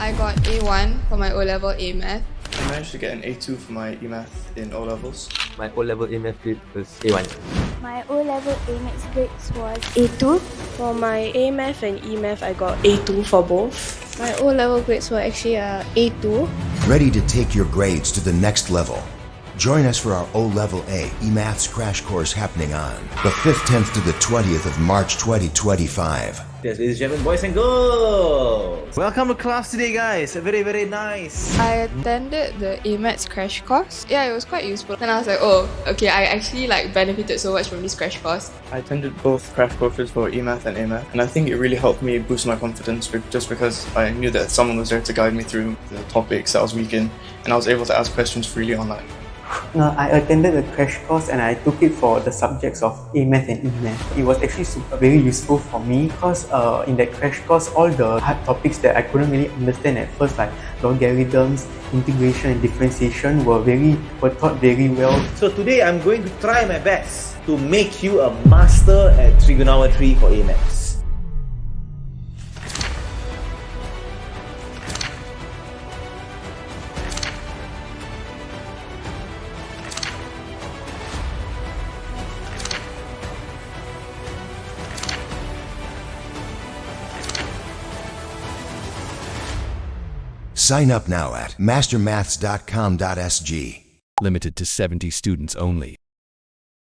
I got A1 for my O-level A-Math. I managed to get an A2 for my E-Math in O-levels. My O-level A-Math grade was A1. My O-level A-Math grades was A2. For my A-Math and E-Math, I got A2 for both. My O-level grades were actually A2. Ready to take your grades to the next level? Join us for our O-Level A eMaths crash course happening on the 5th, 10th to the 20th of March 2025. Yes, ladies and gentlemen, boys and girls! Welcome to class today, guys. Very, very nice. I attended the A-Maths crash course. Yeah, it was quite useful. And I was like, oh, okay, I actually benefited so much from this crash course. I attended both crash courses for E-Math and A-Math, and I think it really helped me boost my confidence just because I knew that someone was there to guide me through the topics that I was weak in, and I was able to ask questions freely online. No, I attended the crash course and I took it for the subjects of A-Math and E-Math. It was actually very useful for me because in that crash course, all the hard topics that I couldn't really understand at first, like logarithms, integration and differentiation were taught very well. So today I'm going to try my best to make you a master at trigonometry for A-Maths. Sign up now at mastermaths.com.sg. Limited to 70 students only.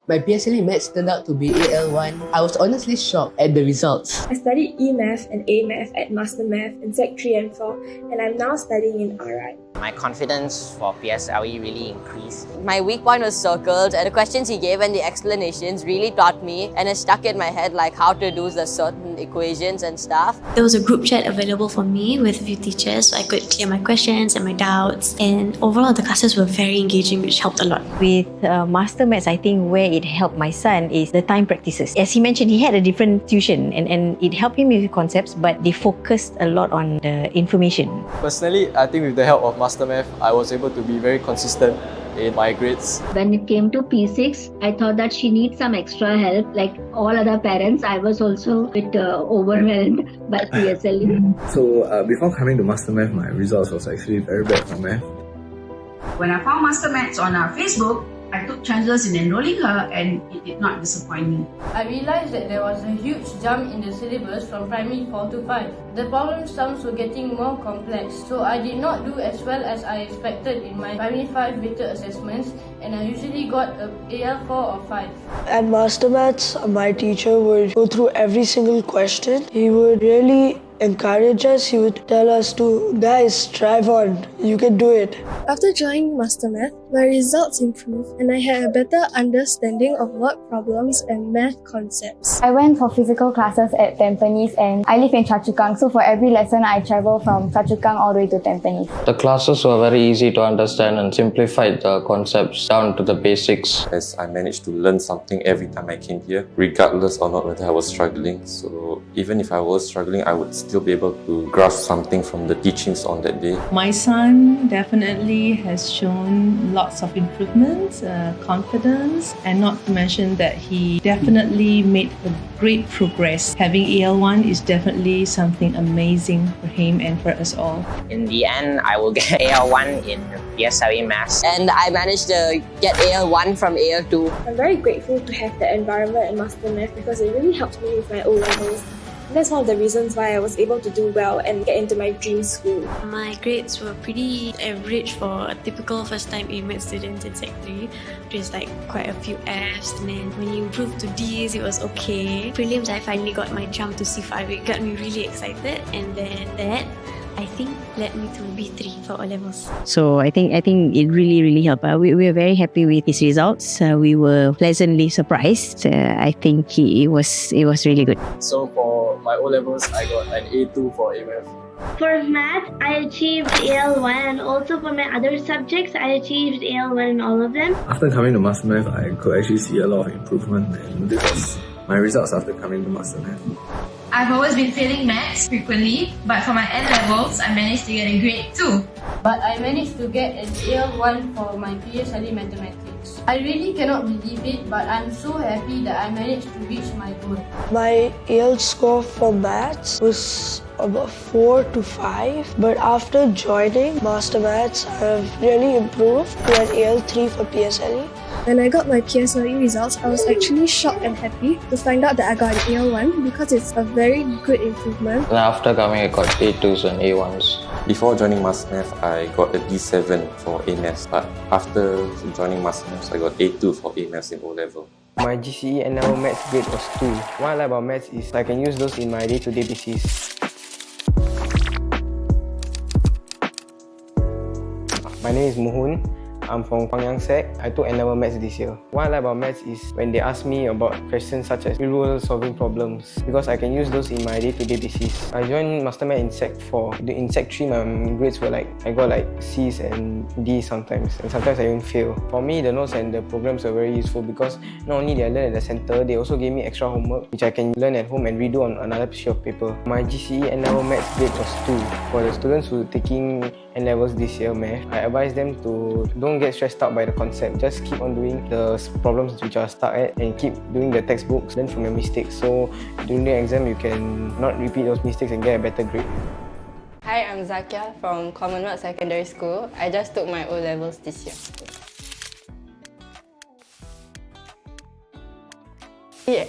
My PSLE Maths turned out to be AL1. I was honestly shocked at the results. I studied E-Math and A-Math at Master Math in Sec 3 and 4, and I'm now studying in RI. My confidence for PSLE really increased. My weak point was circled, and the questions he gave and the explanations really taught me, and it stuck in my head like how to do the certain equations and stuff. There was a group chat available for me with a few teachers, so I could clear my questions and my doubts. And overall, the classes were very engaging, which helped a lot. With Master Maths, I think where it helped my son is the time practices. As he mentioned, he had a different tuition and it helped him with concepts, but they focused a lot on the information. Personally, I think with the help of Master Math, I was able to be very consistent in my grades. When it came to P6, I thought that she needs some extra help. Like all other parents, I was also a bit overwhelmed by PSLE. So before coming to Master Math, my results was actually very bad for math. When I found Master Maths on Facebook, I took chances in enrolling her and it did not disappoint me. I realized that there was a huge jump in the syllabus from primary 4 to 5. The problem sums were getting more complex, so I did not do as well as I expected in my primary 5 weighted assessments, and I usually got a AL4 or 5. At Master Maths, my teacher would go through every single question. He would really encourage us. He would tell us to, guys, strive on, you can do it. After joining Master Math, my results improved and I had a better understanding of word problems and math concepts. I went for physical classes at Tampines and I live in Choa Chu Kang, so for every lesson I travel from Choa Chu Kang all the way to Tampines. The classes were very easy to understand and simplified the concepts down to the basics. As I managed to learn something every time I came here, regardless or not whether I was struggling. So even if I was struggling, I would still be able to grasp something from the teachings on that day. My son definitely has shown lots of improvements, confidence, and not to mention that he definitely made a great progress. Having AL1 is definitely something amazing for him and for us all. In the end, I will get AL1 in PSLE Maths, and I managed to get AL1 from AL2. I'm very grateful to have the environment at Master Math because it really helped me with my O-levels. That's one of the reasons why I was able to do well and get into my dream school. My grades were pretty average for a typical first-time A-Maths student in Sec 3. Just quite a few Fs, and then when you improved to Ds, it was okay. Prelims, I finally got my jump to C5. It got me really excited, and then that, I think, led me to B3 for O-levels. So I think it really helped. We were very happy with his results. We were pleasantly surprised. I think it was really good. So for my O-levels, I got an A2 for A-Math. For math, I achieved AL1, and also for my other subjects, I achieved AL1 in all of them. After coming to Master Math, I could actually see a lot of improvement, and this was my results after coming to Master Math. I've always been failing maths frequently, but for my N-levels, I managed to get a grade 2. But I managed to get an AL1 for my PSLE mathematics. I really cannot believe it, but I'm so happy that I managed to reach my goal. My AL score for maths was about 4 to 5, but after joining Master Maths, I've really improved to an AL3 for PSLE. When I got my PSLE results, I was actually shocked and happy to find out that I got an AL1 because it's a very good improvement. And after coming, I got A2s and A1s. Before joining Master Math, I got a D7 for A-Maths, but after joining Master Maths, I got A2 for A-Maths in O-Level. My GCE and level maths grade was 2. What I like about maths is I can use those in my day-to-day basis. My name is Mohun. I'm from Pangyang Sec. I took N-level maths this year. What I like about maths is when they ask me about questions such as real-world solving problems, because I can use those in my day-to-day basis. I joined Master Math in Sec 4. In Sec 3, my grades were I got C's and D's sometimes, and sometimes I even fail. For me, the notes and the programs were very useful because not only did I learn at the center, they also gave me extra homework which I can learn at home and redo on another sheet of paper. My GCE N-level maths grade was 2. For the students who are taking N-levels this year math, I advise them to don't get stressed out by the concept. Just keep on doing the problems which are stuck at and keep doing the textbooks, learn from your mistakes. So during the exam, you can not repeat those mistakes and get a better grade. Hi, I'm Zakia from Commonwealth Secondary School. I just took my O-levels this year.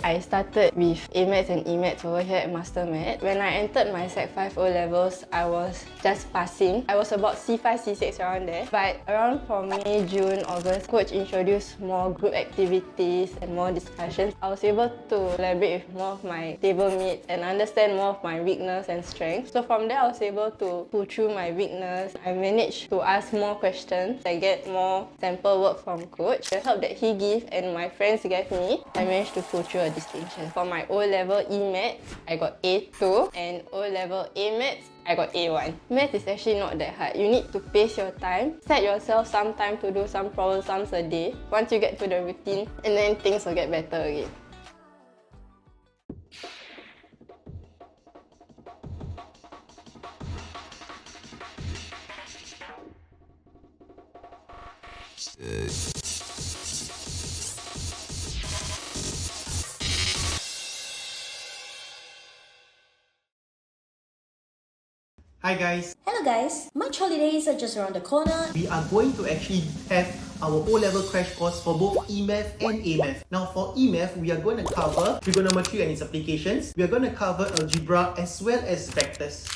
I started with A-Maths and E-Maths over here at Master Math. When I entered my Sec 5 O-levels, I was just passing. I was about C5, C6 around there. But around for May, June, August, Coach introduced more group activities and more discussions. I was able to collaborate with more of my table mates and understand more of my weakness and strengths. So from there, I was able to pull through my weakness. I managed to ask more questions. I get more sample work from Coach. The help that he gave and my friends gave me, I managed to pull through a distinction. For my O-level E-Maths, I got A2, and O-level A-Maths, I got A1. Math is actually not that hard. You need to pace your time. Set yourself some time to do some problem sums a day. Once you get to the routine, and then things will get better again. Hi guys! Hello guys! March holidays are just around the corner. We are going to actually have our O-level crash course for both E-Math and A-Math. Now for E-Math, we are going to cover trigonometry and its applications. We are going to cover algebra as well as vectors.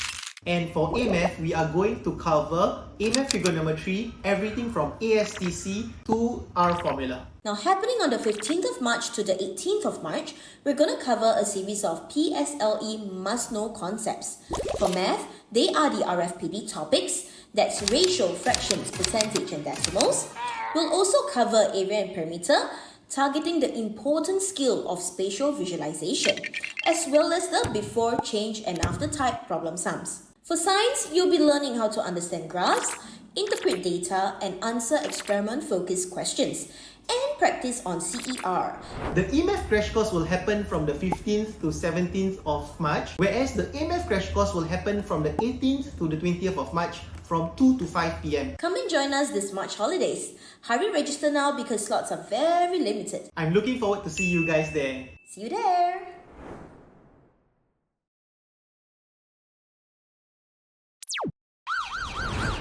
And for A-Math, we are going to cover A-Math trigonometry, everything from ASTC to R formula. Now happening on the 15th of March to the 18th of March, we're going to cover a series of PSLE must-know concepts. For math, they are the RFPD topics, that's ratio, fractions, percentage and decimals. We'll also cover area and perimeter, targeting the important skill of spatial visualization, as well as the before, change and after type problem sums. For science, you'll be learning how to understand graphs, interpret data and answer experiment-focused questions, and practice on CER. The E-Math crash course will happen from the 15th to 17th of March, whereas the A-Math crash course will happen from the 18th to the 20th of March from 2 to 5 p.m. Come and join us this March holidays. Hurry register now because slots are very limited. I'm looking forward to see you guys there. See you there!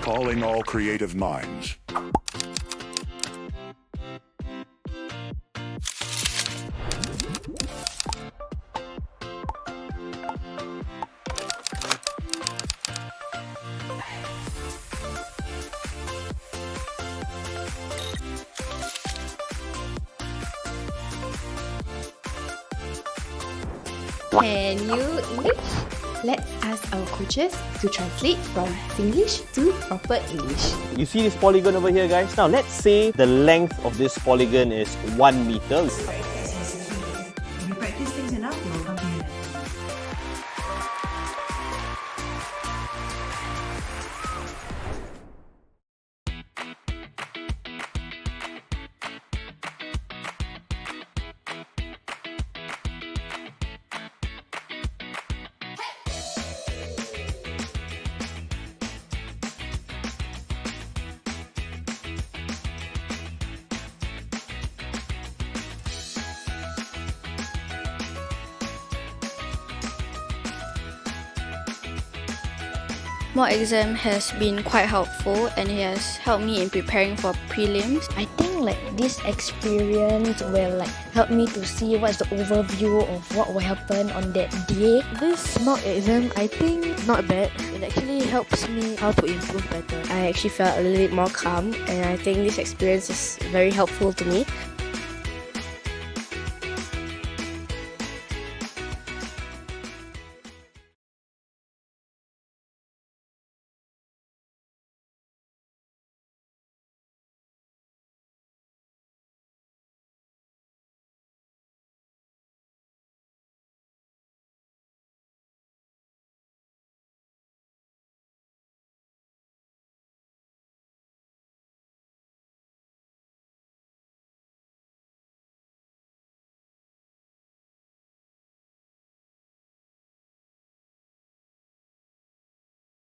Calling all creative minds. Can you English? Let's ask our coaches to translate from Singlish to proper English. You see this polygon over here, guys? Now let's say the length of this polygon is 1 meter. If you practice things enough, you will come to learn. mock exam has been quite helpful and it has helped me in preparing for prelims. I think like this experience will like help me to see what's the overview of what will happen on that day. This mock exam, I think not bad. It actually helps me how to improve better. I actually felt a little bit more calm, and I think this experience is very helpful to me.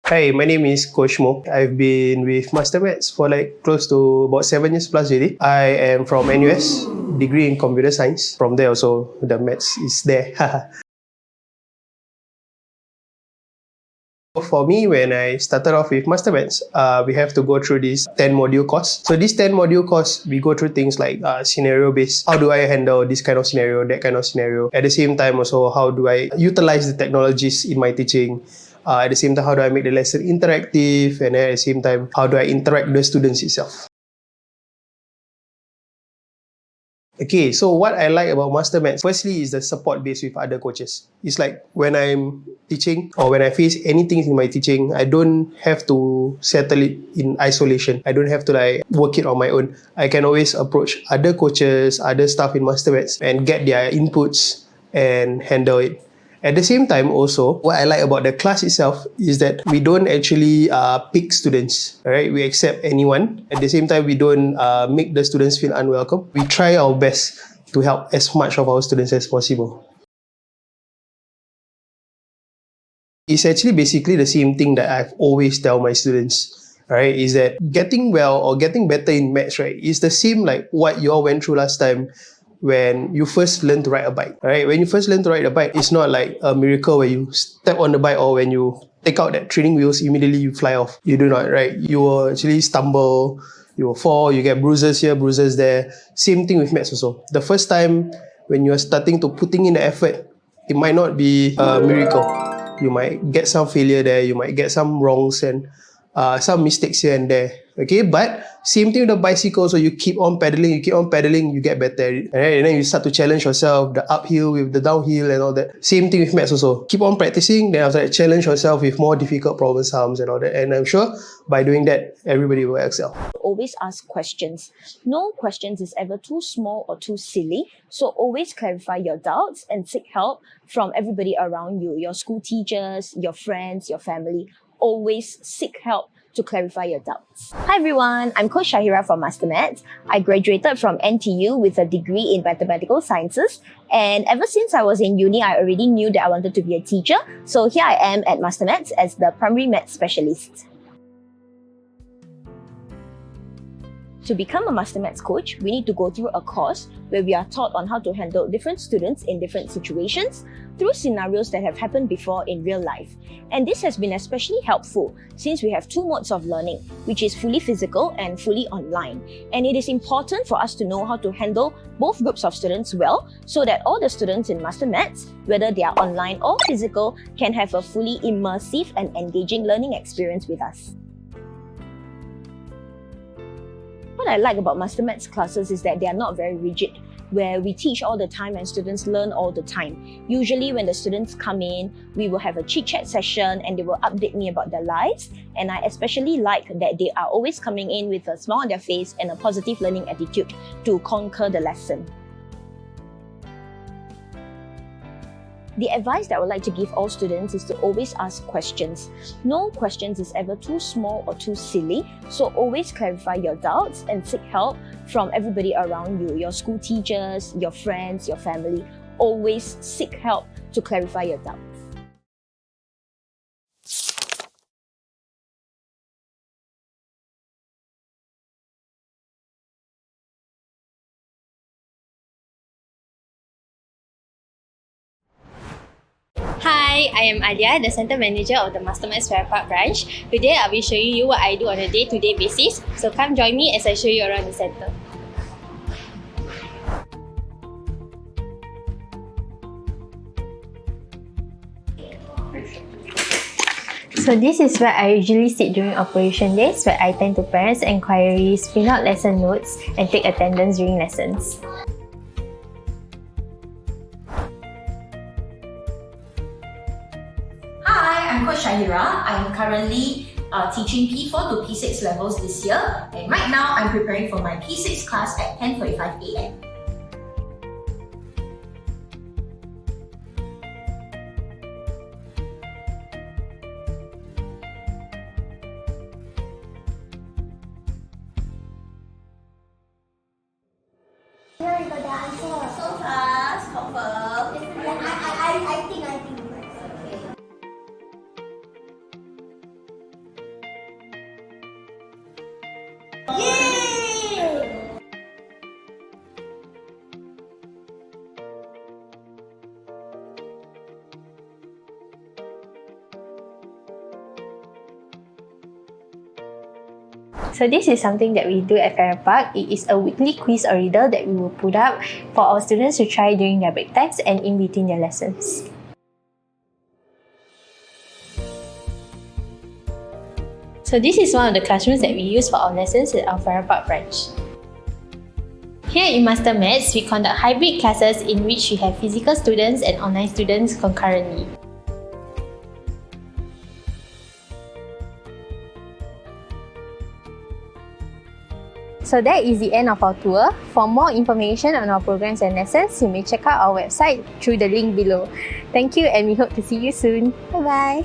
Hi, my name is Coach Mo. I've been with Master Maths for like close to about 7 years plus already. I am from NUS, degree in computer science. From there also, the maths is there. For me, when I started off with Master Maths, we have to go through this 10-module course. So this 10-module course, we go through things like scenario-based. How do I handle this kind of scenario, that kind of scenario? At the same time also, how do I utilize the technologies in my teaching? At the same time, how do I make the lesson interactive? And at the same time, how do I interact with the students itself? Okay, so what I like about Master Maths, firstly, is the support base with other coaches. It's like when I'm teaching or when I face anything in my teaching, I don't have to settle it in isolation. I don't have to like work it on my own. I can always approach other coaches, other staff in Master Maths and get their inputs and handle it. At the same time also, what I like about the class itself is that we don't actually pick students, right? We accept anyone. At the same time, we don't make the students feel unwelcome. We try our best to help as much of our students as possible. It's actually basically the same thing that I've always tell my students, right? Is that getting well or getting better in maths, right? Is the same like what you all went through last time when you first learn to ride a bike, right? When you first learn to ride a bike, it's not like a miracle where you step on the bike or when you take out that training wheels, immediately you fly off. You do not, right? You will actually stumble, you will fall, you get bruises here, bruises there. Same thing with maths also. The first time when you're starting to putting in the effort, it might not be a miracle. You might get some failure there, you might get some wrongs and some mistakes here and there. Okay, but same thing with the bicycle. So you keep on pedaling, you get better at it. Right? And then you start to challenge yourself, the uphill with the downhill and all that. Same thing with maths also. Keep on practicing, then after that, challenge yourself with more difficult problem sums and all that. And I'm sure by doing that, everybody will excel. Always ask questions. No questions is ever too small or too silly. So always clarify your doubts and seek help from everybody around you, your school teachers, your friends, your family. Always seek help to clarify your doubts. Hi everyone, I'm Coach Shahira from Master Maths. I graduated from NTU with a degree in mathematical sciences, and ever since I was in uni, I already knew that I wanted to be a teacher. So here I am at Master Maths as the primary maths specialist. To become a Master Maths coach, we need to go through a course where we are taught on how to handle different students in different situations through scenarios that have happened before in real life. And this has been especially helpful since we have two modes of learning, which is fully physical and fully online. And it is important for us to know how to handle both groups of students well so that all the students in Master Maths, whether they are online or physical, can have a fully immersive and engaging learning experience with us. What I like about Master Maths classes is that they are not very rigid, where we teach all the time and students learn all the time. Usually when the students come in, we will have a chit-chat session and they will update me about their lives. And I especially like that they are always coming in with a smile on their face and a positive learning attitude to conquer the lesson. The advice that I would like to give all students is to always ask questions. No questions is ever too small or too silly, so always clarify your doubts and seek help from everybody around you, your school teachers, your friends, your family. Always seek help to clarify your doubts. Hi, Hi, I am Alia, the Center Manager of the Mastermads Farrer Park branch. Today I'll be showing you what I do on a day-to-day basis. So come join me as I show you around the center. So this is where I usually sit during operation days, where I tend to parents' enquiries, print out lesson notes, and take attendance during lessons. Hi, I'm Coach Shahira. I am currently teaching P4 to P6 levels this year, and right now I'm preparing for my P6 class at 10:45 AM. Here we go, the answer. So fast, confirm. I think. Okay. Yay! So this is something that we do at Farrer Park. It is a weekly quiz or riddle that we will put up for our students to try during their break times and in between their lessons. So this is one of the classrooms that we use for our lessons at our Farrer Park branch. Here in Mastermads, we conduct hybrid classes in which we have physical students and online students concurrently. So that is the end of our tour. For more information on our programs and lessons, you may check out our website through the link below. Thank you and we hope to see you soon. Bye bye.